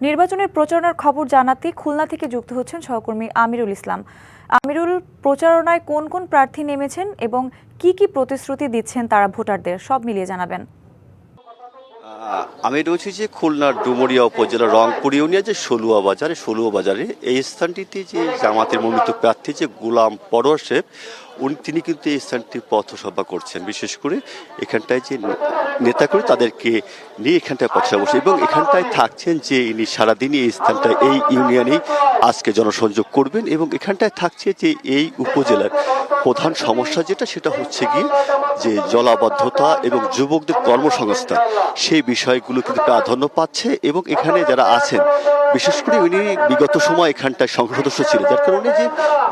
নির্বাচনের প্রচারণার খবর জানাতে খুলনা থেকে যুক্ত হচ্ছেন সহকর্মী আমিরুল ইসলাম। আমিরুল, প্রচারণায় কোন কোন প্রার্থী নেমেছেন এবং কি কি প্রতিশ্রুতি দিচ্ছেন তারা ভোটারদের, সব মিলিয়ে জানাবেন। আমি রয়েছি যে খুলনার ডুমুরিয়া উপজেলার রংপুর ইউনিয়নের যে ষোলুয়া বাজারে এই স্থানটিতে যে জামাতের মনোনীত প্রার্থী যে গোলাম পরোয়ার সাহেব তিনি কিন্তু এই স্থানটি পথসভা করছেন। বিশেষ করে এখানটায় যে নেতা করে তাদেরকে নিয়ে এখানটায় পথসভা বসে এবং এখানটায় থাকছেন যে ইনি সারাদিনই এই স্থানটায় এই ইউনিয়নেই আজকে জনসংযোগ করবেন এবং এখানটায় থাকছে যে এই উপজেলার প্রধান সমস্যা সেটা হচ্ছে গিয়ে যে জলাবদ্ধতা এবং যুবকদের কর্মসংস্থান, সেই বিষয়গুলো কিন্তু প্রাধান্য পাচ্ছে এবং এখানে যারা আছেন বিশেষ করে উনি বিগত সময় এখানটায় সংসদ সদস্য ছিলেন, যার কারণে যে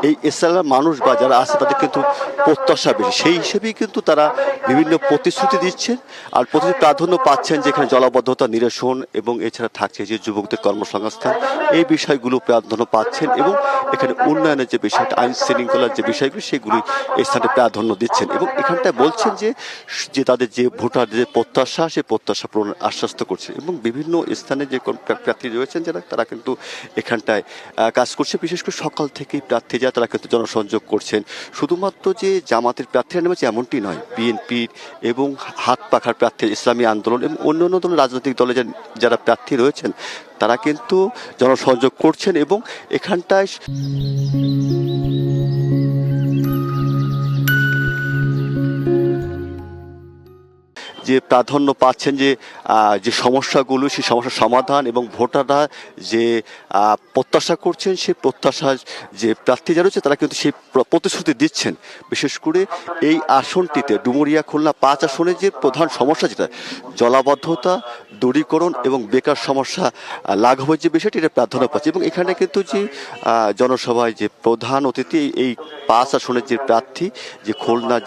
এই এলাকার মানুষ বা যারা আছে তাদের কিন্তু প্রত্যাশা বেশি, সেই হিসেবেই কিন্তু তারা বিভিন্ন প্রতিশ্রুতি দিচ্ছেন আর প্রতিটি প্রাধান্য পাচ্ছেন যে এখানে জলাবদ্ধতা নিরসন এবং এছাড়া থাকছে যে যুবকদের কর্মসংস্থান, এই বিষয়গুলো প্রাধান্য পাচ্ছেন এবং এখানে উন্নয়নের যে বিষয়টা, আইন শৃঙ্খলার যে বিষয়গুলো সেগুলি এই স্থানে প্রাধান্য দিচ্ছেন এবং এখানটায় বলছেন যে তাদের যে ভোটারদের যে প্রত্যাশা, সেই প্রত্যাশা পূরণ আশ্বস্ত করছে এবং বিভিন্ন স্থানে যে প্রার্থী রয়েছেন তারা কিন্তু এখানটায় কাজ করছে। বিশেষ করে সকাল থেকেই প্রার্থী যারা তারা কিন্তু জনসংযোগ করছেন। শুধুমাত্র যে জামাতের প্রার্থীরা নেমেছে এমনটি নয়, বিএনপির এবং হাত পাখার প্রার্থী, ইসলামী আন্দোলন এবং অন্যান্য দলের রাজনৈতিক দলে যারা প্রার্থী রয়েছেন তারা কিন্তু জনসংযোগ করছেন এবং এখানটায় যে প্রাধান্য পাচ্ছেন যে সমস্যাগুলো, সেই সমস্যার সমাধান এবং ভোটাররা যে প্রত্যাশা করছেন সেই প্রত্যাশা যে প্রার্থী যারা রয়েছে তারা কিন্তু সেই প্রতিশ্রুতি দিচ্ছেন। বিশেষ করে এই আসনটিতে ডুমুরিয়া খুলনা 5 আসনে যে প্রধান সমস্যা যেটা জলাবদ্ধতা দূরীকরণ এবং বেকার সমস্যা লাঘবের যে বিষয়টি এটা প্রাধান্য পাচ্ছে এবং এখানে কিন্তু যে জনসভায় যে প্রধান অতিথি এই 5 আসনের যে প্রার্থী, যে খুলনার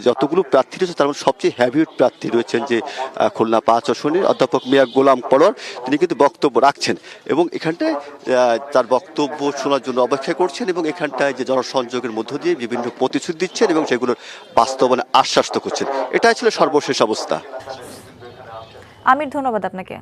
যতগুলো প্রার্থী রয়েছে তার মধ্যে সবচেয়ে হ্যাভিট প্রার্থী রয়েছেন যে খুলনা 5 আসনের অধ্যাপক মিয়া গোলাম পরোয়ার, তিনি কিন্তু বক্তব্য রাখছেন এবং এখানটায় তার বক্তব্য শোনার জন্য অপেক্ষা করছেন এবং এখানটায় যে জনসংযোগের মধ্য দিয়ে বিভিন্ন প্রতিশ্রুতি দিচ্ছেন এবং সেগুলোর বাস্তবায়নে আশ্বাস করছেন। এটাই ছিল সর্বশেষ অবস্থা। আমির, ধন্যবাদ আপনাকে।